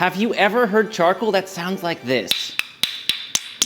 Have you ever heard charcoal that sounds like this?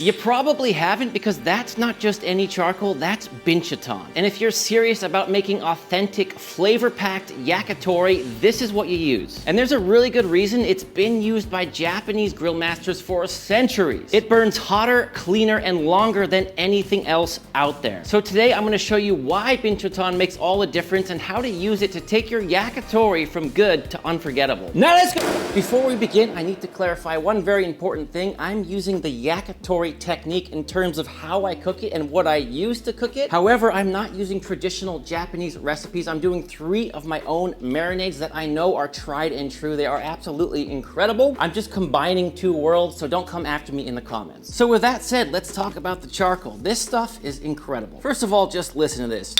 You probably haven't, because that's not just any charcoal, that's Bachan. And if you're serious about making authentic, flavor-packed yakitori, this is what you use. And there's a really good reason. It's been used by Japanese grill masters for centuries. It burns hotter, cleaner, and longer than anything else out there. So today I'm gonna show you why Bachan makes all the difference and how to use it to take your yakitori from good to unforgettable. Now let's go! Before we begin, I need to clarify one very important thing. I'm using the yakitori technique in terms of how I cook it and what I use to cook it. However, I'm not using traditional Japanese recipes. I'm doing 3 of my own marinades that I know are tried and true. They are absolutely incredible. I'm just combining 2 worlds, so don't come after me in the comments. So with that said, let's talk about the charcoal. This stuff is incredible. First of all, just listen to this.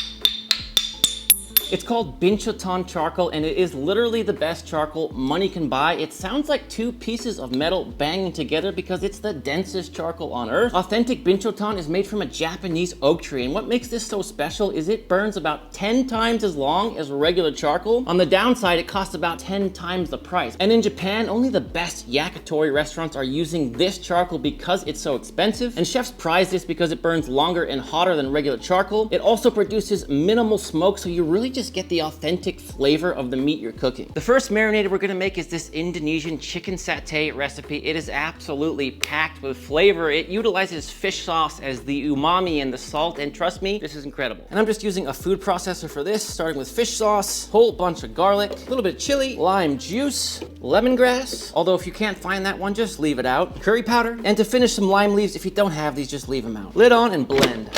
It's called Bachan charcoal, and it is literally the best charcoal money can buy. It sounds like 2 pieces of metal banging together because it's the densest charcoal on earth. Authentic Bachan is made from a Japanese oak tree, and what makes this so special is it burns about 10 times as long as regular charcoal. On the downside, it costs about 10 times the price. And in Japan, only the best yakitori restaurants are using this charcoal because it's so expensive, and chefs prize this because it burns longer and hotter than regular charcoal. It also produces minimal smoke, so you really just get the authentic flavor of the meat you're cooking. The first marinade we're gonna make is this Indonesian chicken satay recipe. It is absolutely packed with flavor. It utilizes fish sauce as the umami and the salt, and trust me, this is incredible. And I'm just using a food processor for this, starting with fish sauce, whole bunch of garlic, a little bit of chili, lime juice, lemongrass, although if you can't find that one, just leave it out, curry powder, and to finish, some lime leaves. If you don't have these, just leave them out. Lid on and blend.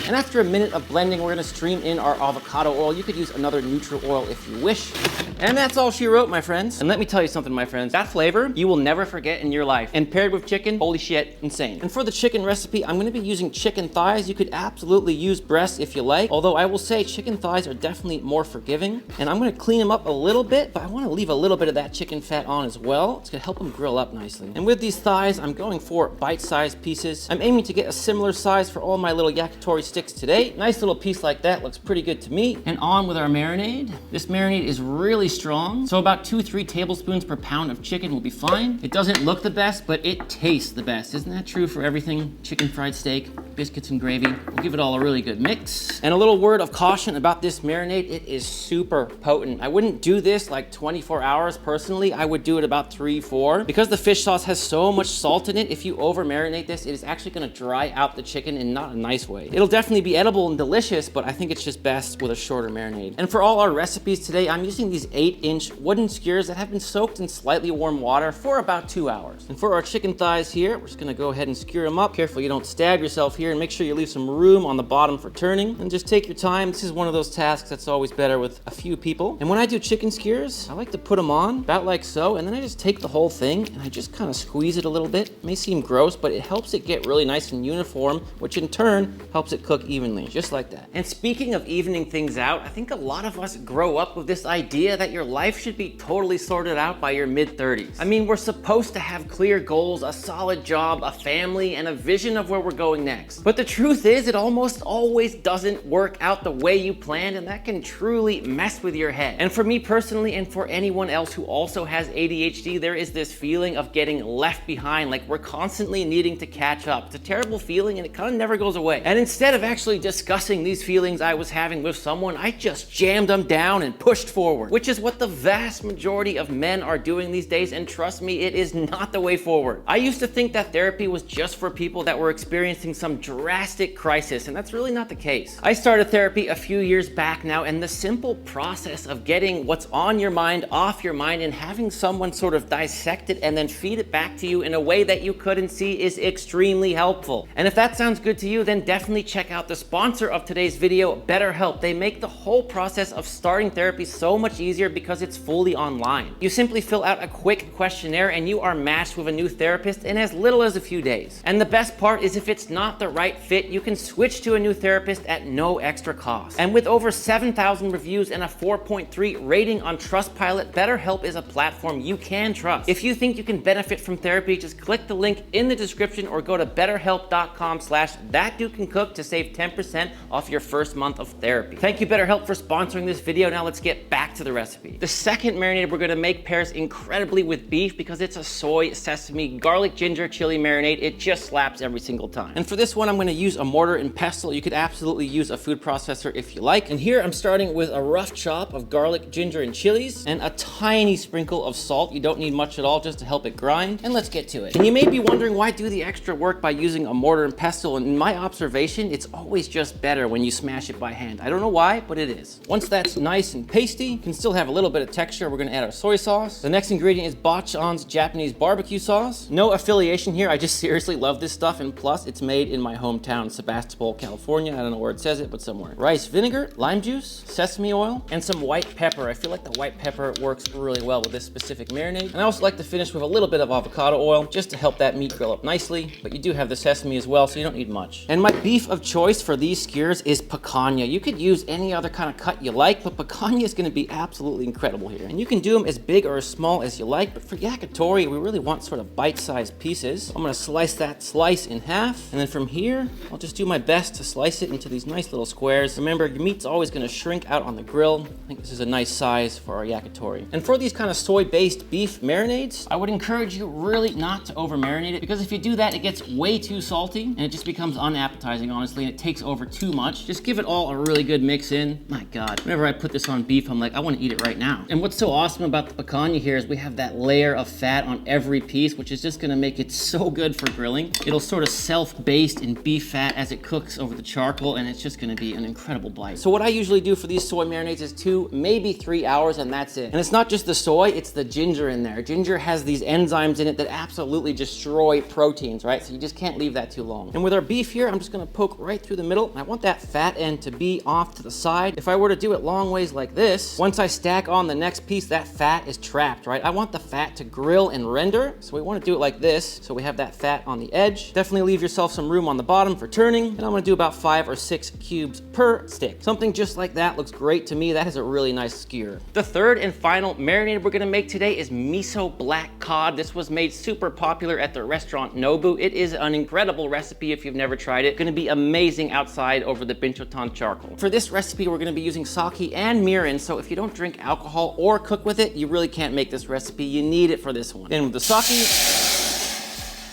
And after a minute of blending, we're gonna stream in our avocado oil. You could use another neutral oil if you wish. And that's all she wrote, my friends. And let me tell you something, my friends. That flavor, you will never forget in your life. And paired with chicken, holy shit, insane. And for the chicken recipe, I'm gonna be using chicken thighs. You could absolutely use breasts if you like. Although I will say chicken thighs are definitely more forgiving. And I'm gonna clean them up a little bit, but I wanna leave a little bit of that chicken fat on as well. It's gonna help them grill up nicely. And with these thighs, I'm going for bite-sized pieces. I'm aiming to get a similar size for all my little yakitori sticks today. Nice little piece like that, looks pretty good to me. And on with our marinade. This marinade is really strong, so about 2-3 tablespoons per pound of chicken will be fine. It doesn't look the best, but it tastes the best. Isn't that true for everything? Chicken fried steak, biscuits and gravy. We'll give it all a really good mix. And a little word of caution about this marinade, it is super potent. I wouldn't do this like 24 hours personally. I would do it about 3-4. Because the fish sauce has so much salt in it, if you over marinate this, it is actually gonna dry out the chicken in not a nice way. It'll definitely be edible and delicious, but I think it's just best with a shorter marinade. And for all our recipes today, I'm using these 8-inch wooden skewers that have been soaked in slightly warm water for about 2 hours. And for our chicken thighs here, we're just gonna go ahead and skewer them up. Careful you don't stab yourself here, and make sure you leave some room on the bottom for turning. And just take your time. This is one of those tasks that's always better with a few people. And when I do chicken skewers, I like to put them on about like so, and then I just take the whole thing and I just kind of squeeze it a little bit. It may seem gross, but it helps it get really nice and uniform, which in turn helps it cook evenly, just like that. And speaking of evening things out, I think a lot of us grow up with this idea that your life should be totally sorted out by your mid-30s. I mean, we're supposed to have clear goals, a solid job, a family, and a vision of where we're going next. But the truth is, it almost always doesn't work out the way you planned, and that can truly mess with your head. And for me personally, and for anyone else who also has ADHD, there is this feeling of getting left behind, like we're constantly needing to catch up. It's a terrible feeling, and it kind of never goes away. And instead of actually discussing these feelings I was having with someone, I just jammed them down and pushed forward, which is what the vast majority of men are doing these days, and trust me, it is not the way forward. I used to think that therapy was just for people that were experiencing some drastic crisis, and that's really not the case. I started therapy a few years back now, and the simple process of getting what's on your mind off your mind and having someone sort of dissect it and then feed it back to you in a way that you couldn't see is extremely helpful. And if that sounds good to you, then definitely check out the sponsor of today's video, BetterHelp. They make the whole process of starting therapy so much easier because it's fully online. You simply fill out a quick questionnaire and you are matched with a new therapist in as little as a few days. And the best part is, if it's not the right fit, you can switch to a new therapist at no extra cost. And with over 7,000 reviews and a 4.3 rating on Trustpilot, BetterHelp is a platform you can trust. If you think you can benefit from therapy, just click the link in the description or go to betterhelp.com/ThatDudeCanCook to save 10% off your first month of therapy. Thank you, BetterHelp, for sponsoring this video. Now let's get back to the recipe. recipe. The second marinade we're gonna make pairs incredibly with beef because it's a soy, sesame, garlic, ginger, chili marinade. It just slaps every single time. And for this one, I'm gonna use a mortar and pestle. You could absolutely use a food processor if you like. And here I'm starting with a rough chop of garlic, ginger, and chilies, and a tiny sprinkle of salt. You don't need much at all just to help it grind. And let's get to it. And you may be wondering why do the extra work by using a mortar and pestle. And in my observation, it's always just better when you smash it by hand. I don't know why, but it is. Once that's nice and pasty, you can still have a little bit of texture. We're gonna add our soy sauce. The next ingredient is Bachan's Japanese barbecue sauce. No affiliation here. I just seriously love this stuff. And plus, it's made in my hometown, Sebastopol, California. I don't know where it says it, but somewhere. Rice vinegar, lime juice, sesame oil, and some white pepper. I feel like the white pepper works really well with this specific marinade. And I also like to finish with a little bit of avocado oil just to help that meat grill up nicely. But you do have the sesame as well, so you don't need much. And my beef of choice for these skewers is picanha. You could use any other kind of cut you like, but picanha is gonna be absolutely incredible here. And you can do them as big or as small as you like, but for yakitori, we really want sort of bite-sized pieces. I'm gonna slice that slice in half, and then from here, I'll just do my best to slice it into these nice little squares. Remember, your meat's always gonna shrink out on the grill. I think this is a nice size for our yakitori. And for these kind of soy-based beef marinades, I would encourage you really not to over-marinate it, because if you do that, it gets way too salty, and it just becomes unappetizing, honestly, and it takes over too much. Just give it all a really good mix in. My God, whenever I put this on beef, I'm like, I want to eat it right now. And what's so awesome about the picanha here is we have that layer of fat on every piece, which is just gonna make it so good for grilling. It'll sort of self-baste in beef fat as it cooks over the charcoal, and it's just gonna be an incredible bite. So what I usually do for these soy marinades is 2, maybe 3 hours, and that's it. And it's not just the soy, it's the ginger in there. Ginger has these enzymes in it that absolutely destroy proteins, right? So you just can't leave that too long. And with our beef here, I'm just gonna poke right through the middle. I want that fat end to be off to the side. If I were to do it long ways like this, once I stack on the next piece, that fat is trapped, right? I want the fat to grill and render, so we want to do it like this, so we have that fat on the edge. Definitely leave yourself some room on the bottom for turning, and I'm gonna do about 5 or 6 cubes per stick. Something just like that looks great to me. That is a really nice skewer. The third and final marinade we're gonna make today is miso black cod. This was made super popular at the restaurant Nobu. It is an incredible recipe if you've never tried it. Gonna be amazing outside over the binchotan charcoal. For this recipe, we're gonna be using sake and mirin, so if you don't drink alcohol or cook with it, you really can't make this recipe. You need it for this one. Then with the sake,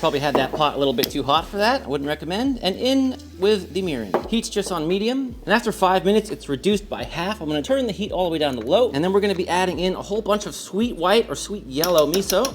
probably had that pot a little bit too hot for that. I wouldn't recommend. And in with the mirin. Heat's just on medium. And after 5 minutes, it's reduced by half. I'm gonna turn the heat all the way down to low. And then we're gonna be adding in a whole bunch of sweet white or sweet yellow miso,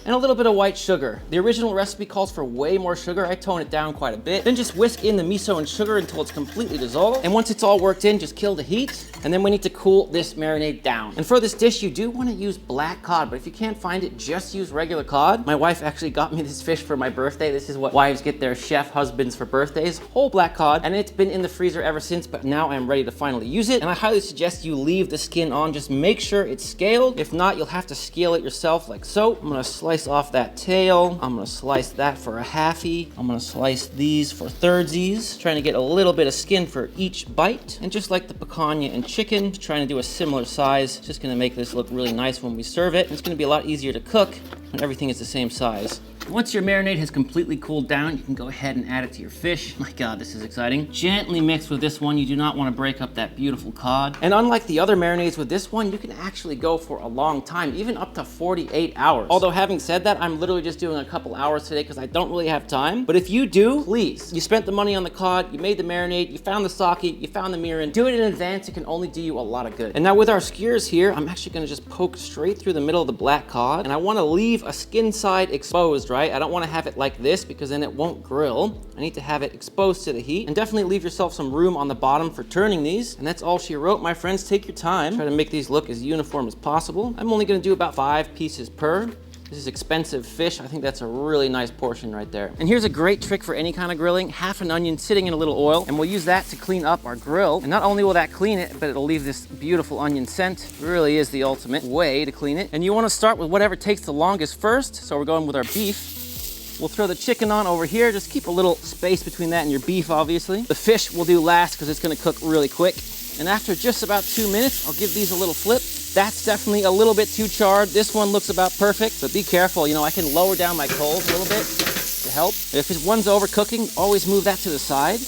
and a little bit of white sugar. The original recipe calls for way more sugar. I tone it down quite a bit. Then just whisk in the miso and sugar until it's completely dissolved. And once it's all worked in, just kill the heat. And then we need to cool this marinade down. And for this dish, you do want to use black cod, but if you can't find it, just use regular cod. My wife actually got me this fish for my birthday. This is what wives get their chef husbands for birthdays. Whole black cod. And it's been in the freezer ever since, but now I'm ready to finally use it. And I highly suggest you leave the skin on. Just make sure it's scaled. If not, you'll have to scale it yourself like so. I'm gonna slice off that tail. I'm gonna slice that for a halfie. I'm gonna slice these for thirdsies, trying to get a little bit of skin for each bite. And just like the picanha and chicken, trying to do a similar size. Just gonna make this look really nice when we serve it. It's gonna be a lot easier to cook when everything is the same size. Once your marinade has completely cooled down, you can go ahead and add it to your fish. My God, this is exciting. Gently mix with this one. You do not want to break up that beautiful cod. And unlike the other marinades with this one, you can actually go for a long time, even up to 48 hours. Although having said that, I'm literally just doing a couple hours today because I don't really have time. But if you do, please. You spent the money on the cod, you made the marinade, you found the sake, you found the mirin. Do it in advance. It can only do you a lot of good. And now with our skewers here, I'm actually going to just poke straight through the middle of the black cod. And I want to leave a skin side exposed, right? I don't want to have it like this because then it won't grill. I need to have it exposed to the heat. And definitely leave yourself some room on the bottom for turning these. And that's all she wrote, my friends. Take your time. Try to make these look as uniform as possible. I'm only going to do about 5 pieces per. This is expensive fish. I think that's a really nice portion right there. And here's a great trick for any kind of grilling. Half an onion sitting in a little oil, and we'll use that to clean up our grill. And not only will that clean it, but it'll leave this beautiful onion scent. It really is the ultimate way to clean it. And you want to start with whatever takes the longest first. So we're going with our beef. We'll throw the chicken on over here. Just keep a little space between that and your beef, obviously. The fish we'll do last because it's going to cook really quick. And after just about 2 minutes, I'll give these a little flip. That's definitely a little bit too charred. This one looks about perfect, but be careful. You know, I can lower down my coals a little bit to help. If one's overcooking, always move that to the side.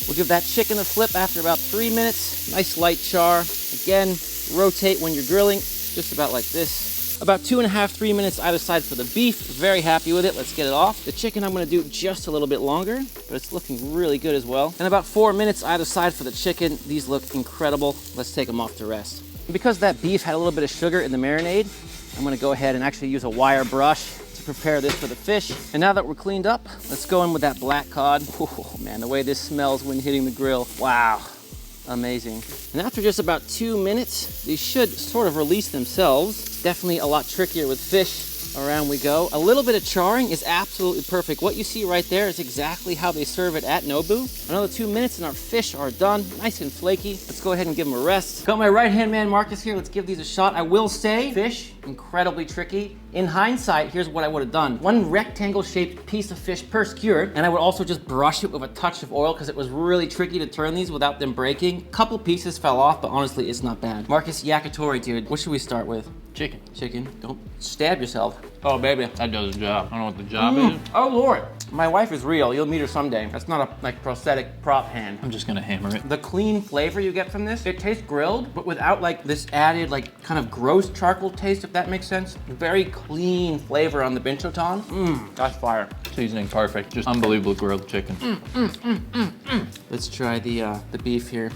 We'll give that chicken a flip after about 3 minutes. Nice light char. Again, rotate when you're grilling, just about like this. About 2.5, 3 minutes either side for the beef. Very happy with it. Let's get it off. The chicken I'm gonna do just a little bit longer, but it's looking really good as well. And about 4 minutes either side for the chicken. These look incredible. Let's take them off to rest. And because that beef had a little bit of sugar in the marinade, I'm gonna go ahead and actually use a wire brush to prepare this for the fish. And now that we're cleaned up, let's go in with that black cod. Oh man, the way this smells when hitting the grill. Wow, amazing. And after just about 2 minutes, these should sort of release themselves. Definitely a lot trickier with fish. Around we go. A little bit of charring is absolutely perfect. What you see right there is exactly how they serve it at Nobu. Another 2 minutes and our fish are done, nice and flaky. Let's go ahead and give them a rest. Got my right-hand man Marcus here. Let's give these a shot. I will say, fish, incredibly tricky. In hindsight, here's what I would have done. 1 rectangle-shaped piece of fish per skewer, and I would also just brush it with a touch of oil because it was really tricky to turn these without them breaking. Couple pieces fell off, but honestly, it's not bad. Marcus, yakitori, dude. What should we start with? Chicken. Chicken. Don't stab yourself. Oh, baby. That does the job. I don't know what the job is. Oh, Lord. My wife is real. You'll meet her someday. That's not a like prosthetic prop hand. I'm just gonna hammer it. The clean flavor you get from this, it tastes grilled, but without like this added like kind of gross charcoal taste, if that makes sense. Very clean flavor on the binchotan. That's fire. Seasoning perfect. Just unbelievable grilled chicken. Let's try the beef here.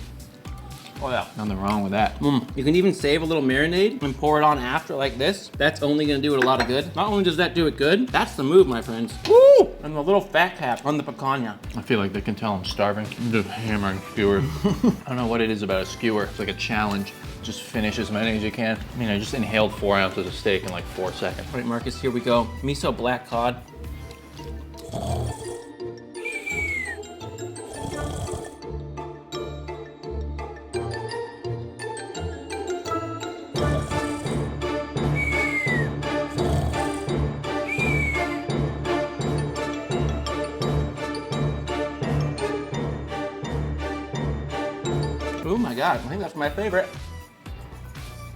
Oh yeah. Nothing wrong with that. You can even save a little marinade and pour it on after like this. That's only gonna do it a lot of good. Not only does that do it good, that's the move, my friends. Woo! And the little fat cap on the picanha. I feel like they can tell I'm starving. I'm just hammering skewers. I don't know what it is about a skewer. It's like a challenge. Just finish as many as you can. I mean, I just inhaled 4 ounces of steak in like 4 seconds. All right, Marcus, here we go. Miso black cod. Oh my God, I think that's my favorite.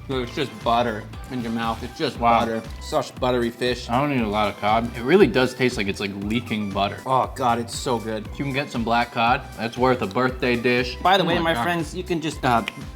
Dude, it's just butter in your mouth. It's just butter. Such buttery fish. I don't need a lot of cod. It really does taste like it's like leaking butter. Oh God, it's so good. If you can get some black cod, that's worth a birthday dish. By the way, my friends, you can just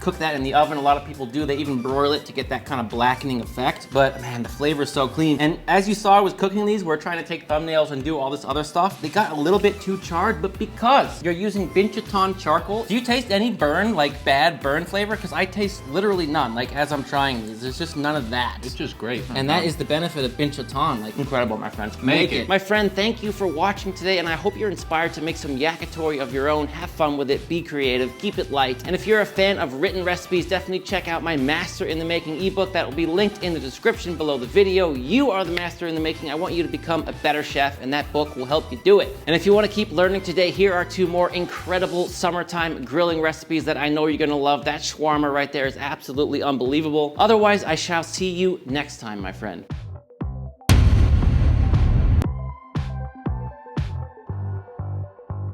cook that in the oven. A lot of people do. They even broil it to get that kind of blackening effect. But man, the flavor is so clean. And as you saw, I was cooking these. We're trying to take thumbnails and do all this other stuff. They got a little bit too charred, but because you're using binchotan charcoal, do you taste any burn, like bad burn flavor? Because I taste literally none. Like as I'm trying these, there's just none of that. It's just great. And that is the benefit of binchotan. Like incredible, my friends. Make it. My friend, thank you for watching today, and I hope you're inspired to make some yakitori of your own. Have fun with it, be creative, keep it light. And if you're a fan of written recipes, definitely check out my Master in the Making ebook. That will be linked in the description below the video. You are the master in the making. I want you to become a better chef, and that book will help you do it. And if you want to keep learning today, here are 2 more incredible summertime grilling recipes that I know you're gonna love. That shawarma right there is absolutely unbelievable. Otherwise, I shall see you next time, my friend.